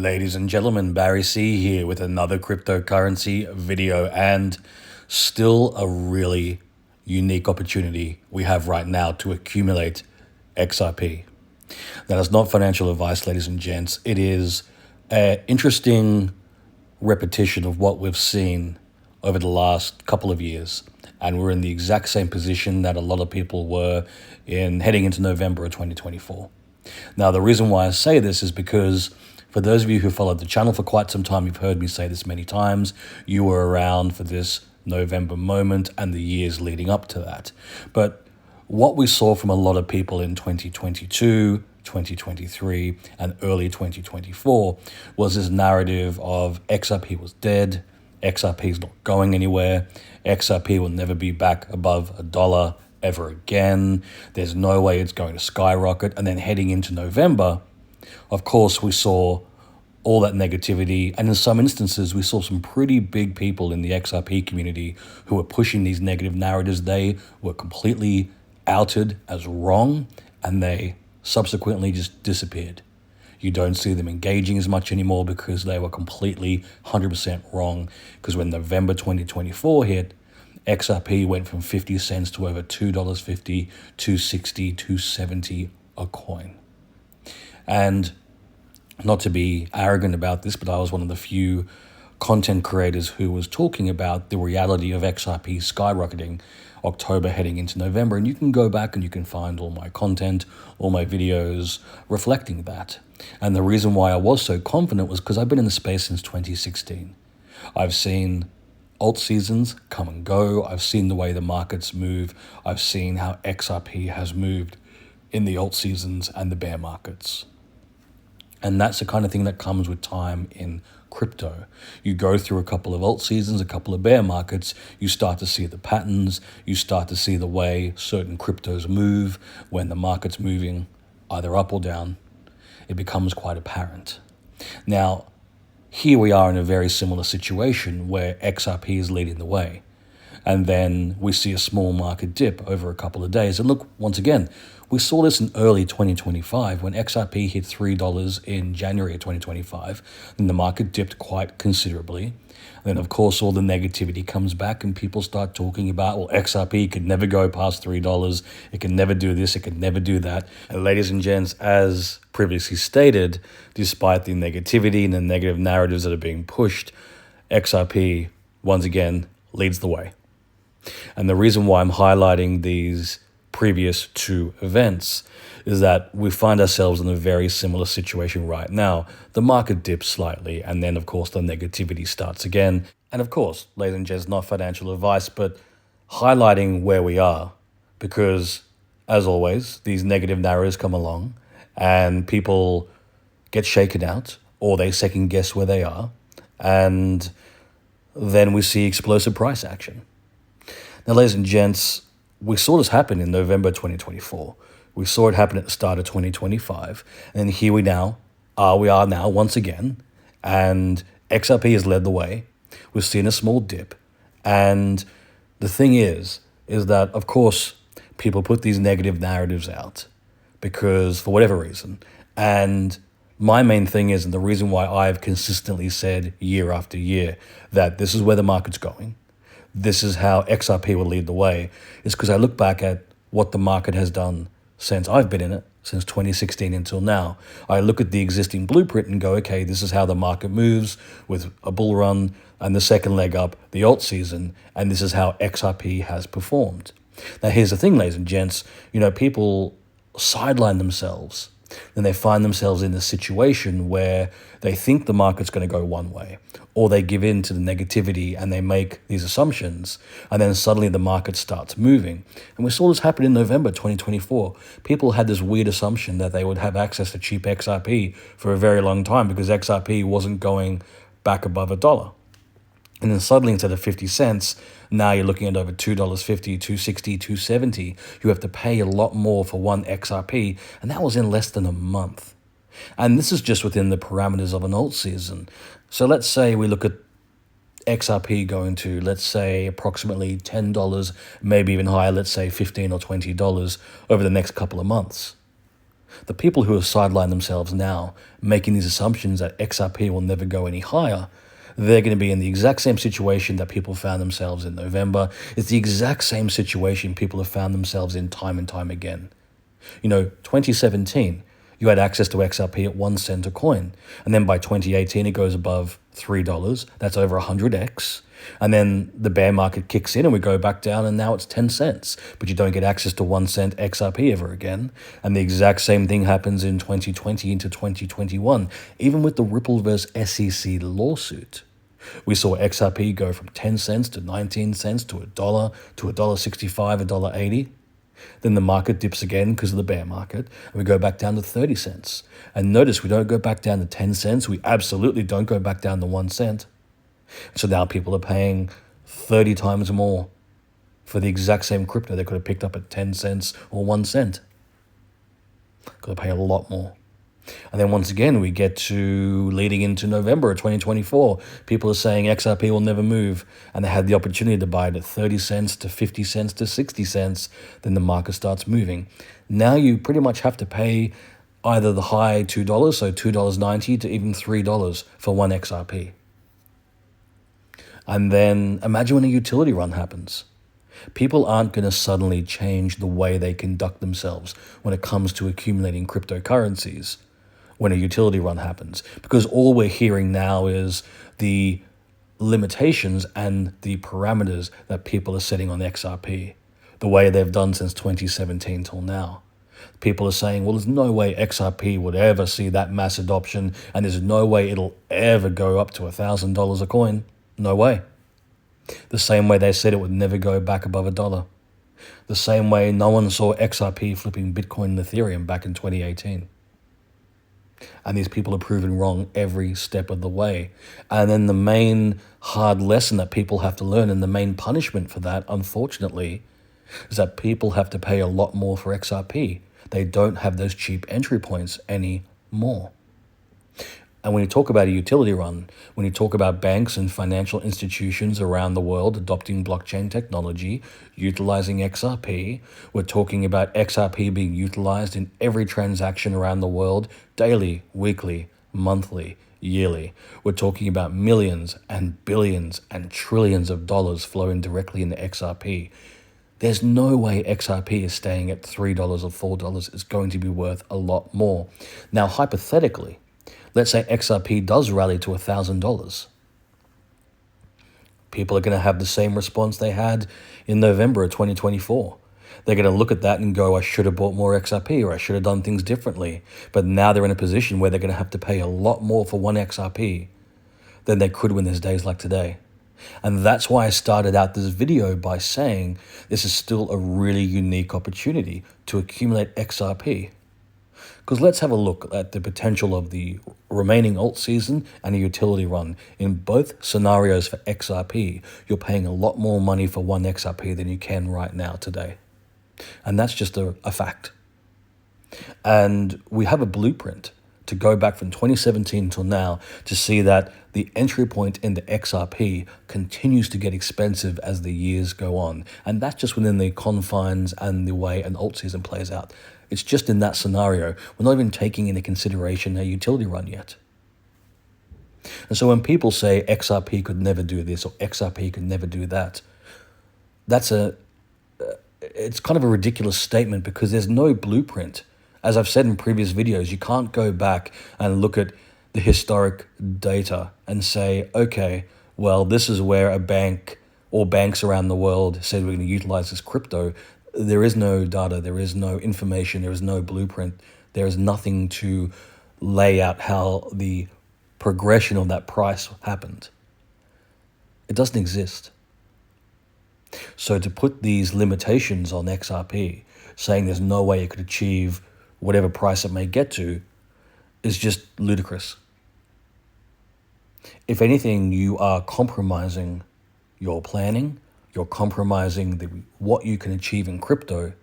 Ladies and gentlemen, Barry C here with another cryptocurrency video, and still a really unique opportunity we have right now to accumulate XRP. That is not financial advice, ladies and gents. It is an interesting repetition of what we've seen over the last couple of years. And we're in the exact same position that a lot of people were in heading into November of 2024. Now, the reason why I say this is because for those of you who followed the channel for quite some time, you've heard me say this many times. You were around for this November moment and the years leading up to that. But what we saw from a lot of people in 2022, 2023, and early 2024 was this narrative of XRP was dead, XRP is not going anywhere, XRP will never be back above $1 ever again, there's no way it's going to skyrocket. And then heading into November, of course, we saw all that negativity, and in some instances, we saw some pretty big people in the XRP community who were pushing these negative narratives. They were completely outed as wrong, and they subsequently just disappeared. You don't see them engaging as much anymore because they were completely 100% wrong. Because when November 2024 hit, XRP went from 50 cents to over $2.50, $2.60, $2.70 a coin. And not to be arrogant about this, but I was one of the few content creators who was talking about the reality of XRP skyrocketing October heading into November. And you can go back and you can find all my content, all my videos reflecting that. And the reason why I was so confident was because I've been in the space since 2016. I've seen alt seasons come and go. I've seen the way the markets move. I've seen how XRP has moved in the alt seasons and the bear markets. And that's the kind of thing that comes with time in crypto. You go through a couple of alt seasons, a couple of bear markets, you start to see the patterns, you start to see the way certain cryptos move when the market's moving either up or down. It becomes quite apparent. Now, here we are in a very similar situation where XRP is leading the way. And then we see a small market dip over a couple of days. And look, once again, we saw this in early 2025 when XRP hit $3 in January of 2025. And the market dipped quite considerably. And then, of course, all the negativity comes back and people start talking about, well, XRP could never go past $3. It can never do this. It can never do that. And ladies and gents, as previously stated, despite the negativity and the negative narratives that are being pushed, XRP, once again, leads the way. And the reason why I'm highlighting these previous two events is that we find ourselves in a very similar situation right now. The market dips slightly, and then, of course, the negativity starts again. And, of course, ladies and gents, not financial advice, but highlighting where we are. Because, as always, these negative narratives come along, and people get shaken out, or they second-guess where they are, and then we see explosive price action. Now, ladies and gents, we saw this happen in November 2024. We saw it happen at the start of 2025. And here we are now once again. And XRP has led the way. We've seen a small dip. And the thing is that, of course, people put these negative narratives out because for whatever reason. And my main thing is, and the reason why I've consistently said year after year that this is where the market's going, this is how XRP will lead the way, is because I look back at what the market has done since I've been in it, since 2016 until now. I look at the existing blueprint and go, okay, this is how the market moves with a bull run and the second leg up, the alt season, and this is how XRP has performed. Now, here's the thing, ladies and gents, people sideline themselves and they find themselves in a situation where they think the market's going to go one way, or they give in to the negativity and they make these assumptions, and then suddenly the market starts moving. And we saw this happen in November 2024. People had this weird assumption that they would have access to cheap XRP for a very long time because XRP wasn't going back above $1. And then suddenly, instead of 50 cents, now you're looking at over $2.50, $2.60, $2.70. You have to pay a lot more for one XRP, and that was in less than a month. And this is just within the parameters of an alt season. So let's say we look at XRP going to, let's say, approximately $10, maybe even higher, let's say $15 or $20 over the next couple of months. The people who have sidelined themselves now, making these assumptions that XRP will never go any higher, they're going to be in the exact same situation that people found themselves in November. It's the exact same situation people have found themselves in time and time again. 2017, you had access to XRP at 1 cent a coin. And then by 2018, it goes above $3. That's over 100x. And then the bear market kicks in and we go back down and now it's 10 cents. But you don't get access to 1 cent XRP ever again. And the exact same thing happens in 2020 into 2021. Even with the Ripple versus SEC lawsuit, we saw XRP go from 10 cents to 19 cents to $1 to $1.65, $1.80. Then the market dips again because of the bear market, and we go back down to 30 cents. And notice we don't go back down to 10 cents. We absolutely don't go back down to 1 cent. So now people are paying 30 times more for the exact same crypto they could have picked up at 10 cents or 1 cent. Got to pay a lot more. And then once again, we get to leading into November of 2024. People are saying XRP will never move. And they had the opportunity to buy it at 30 cents to 50 cents to 60 cents. Then the market starts moving. Now you pretty much have to pay either the high $2, so $2.90 to even $3 for 1 XRP. And then imagine when a utility run happens. People aren't going to suddenly change the way they conduct themselves when it comes to accumulating cryptocurrencies when a utility run happens, because all we're hearing now is the limitations and the parameters that people are setting on XRP, the way they've done since 2017 till now. People are saying, well, there's no way XRP would ever see that mass adoption, and there's no way it'll ever go up to $1,000 a coin. No way. The same way they said it would never go back above $1. The same way no one saw XRP flipping Bitcoin and Ethereum back in 2018. And these people are proven wrong every step of the way. And then the main hard lesson that people have to learn, and the main punishment for that, unfortunately, is that people have to pay a lot more for XRP. They don't have those cheap entry points anymore. And when you talk about a utility run, when you talk about banks and financial institutions around the world adopting blockchain technology, utilizing XRP, we're talking about XRP being utilized in every transaction around the world, daily, weekly, monthly, yearly. We're talking about millions and billions and trillions of dollars flowing directly into XRP. There's no way XRP is staying at $3 or $4. It's going to be worth a lot more. Now, hypothetically, let's say XRP does rally to $1,000. People are going to have the same response they had in November of 2024. They're going to look at that and go, I should have bought more XRP, or I should have done things differently. But now they're in a position where they're going to have to pay a lot more for 1 XRP than they could when there's days like today. And that's why I started out this video by saying this is still a really unique opportunity to accumulate XRP. Because let's have a look at the potential of the remaining alt season and a utility run. In both scenarios for XRP, you're paying a lot more money for 1 XRP than you can right now today. And that's just a fact. And we have a blueprint to go back from 2017 till now to see that the entry point into XRP continues to get expensive as the years go on. And that's just within the confines and the way an alt season plays out. It's just in that scenario. We're not even taking into consideration a utility run yet. And so when people say XRP could never do this or XRP could never do that, it's kind of a ridiculous statement because there's no blueprint. As I've said in previous videos, you can't go back and look at the historic data and say, okay, well, this is where a bank or banks around the world said we're going to utilize this crypto. There is no data, there is no information, there is no blueprint, there is nothing to lay out how the progression of that price happened. It doesn't exist. So to put these limitations on XRP, saying there's no way it could achieve whatever price it may get to, is just ludicrous. If anything, you are compromising your planning, you're compromising what you can achieve in crypto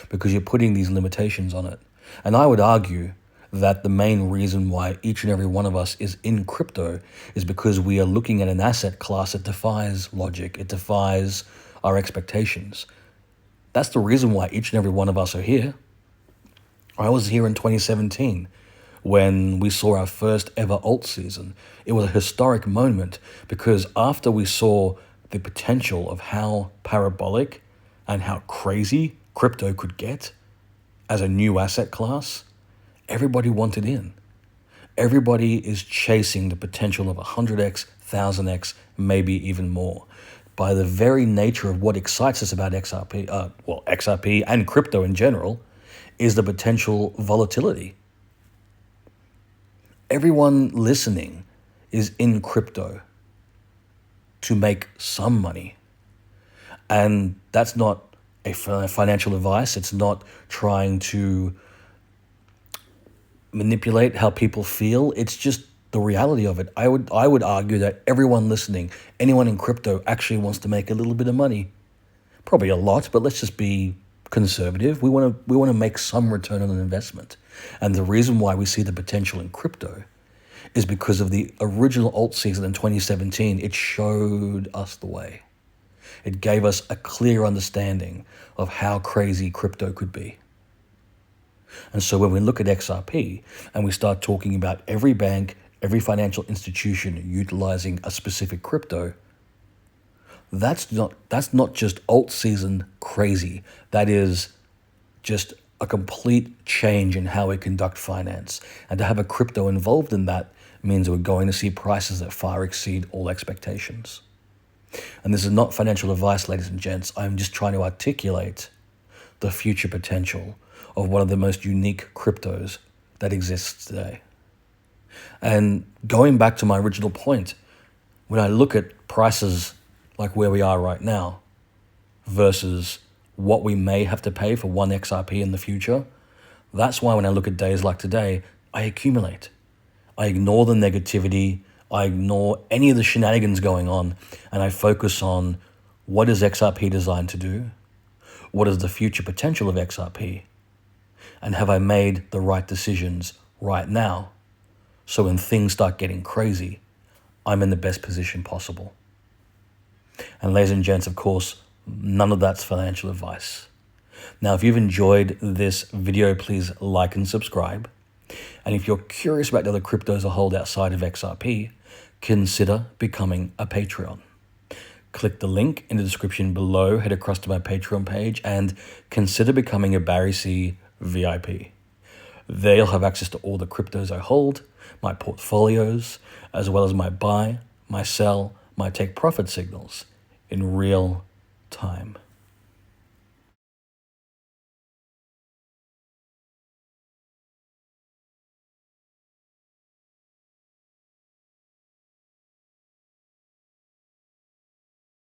because you're putting these limitations on it. And I would argue that the main reason why each and every one of us is in crypto is because we are looking at an asset class that defies logic, it defies our expectations. That's the reason why each and every one of us are here. I was here in 2017 when we saw our first ever alt season. It was a historic moment because after we saw the potential of how parabolic and how crazy crypto could get as a new asset class, everybody wanted in. Everybody is chasing the potential of 100x, 1000x, maybe even more. By the very nature of what excites us about XRP and crypto in general, is the potential volatility. Everyone listening is in crypto to make some money. And that's not a financial advice. It's not trying to manipulate how people feel. It's just the reality of it. I would argue that everyone listening, anyone in crypto, actually wants to make a little bit of money. Probably a lot, but let's just be conservative. We want to make some return on an investment. And the reason why we see the potential in crypto is because of the original alt season in 2017. It showed us the way. It gave us a clear understanding of how crazy crypto could be. And so when we look at XRP and we start talking about every bank, every financial institution utilizing a specific crypto, that's not just alt season crazy. That is just a complete change in how we conduct finance. And to have a crypto involved in that means we're going to see prices that far exceed all expectations. And this is not financial advice, ladies and gents. I'm just trying to articulate the future potential of one of the most unique cryptos that exists today. And going back to my original point, when I look at prices like where we are right now versus what we may have to pay for one XRP in the future, that's why when I look at days like today, I accumulate. I ignore the negativity, I ignore any of the shenanigans going on, and I focus on what is XRP designed to do, what is the future potential of XRP, and have I made the right decisions right now so when things start getting crazy, I'm in the best position possible. And ladies and gents, of course, none of that's financial advice. Now, if you've enjoyed this video, please like and subscribe. And if you're curious about the other cryptos I hold outside of XRP, consider becoming a Patreon. Click the link in the description below, head across to my Patreon page, and consider becoming a Barry C VIP. There you'll have access to all the cryptos I hold, my portfolios, as well as my buy, my sell, my take profit signals in real time.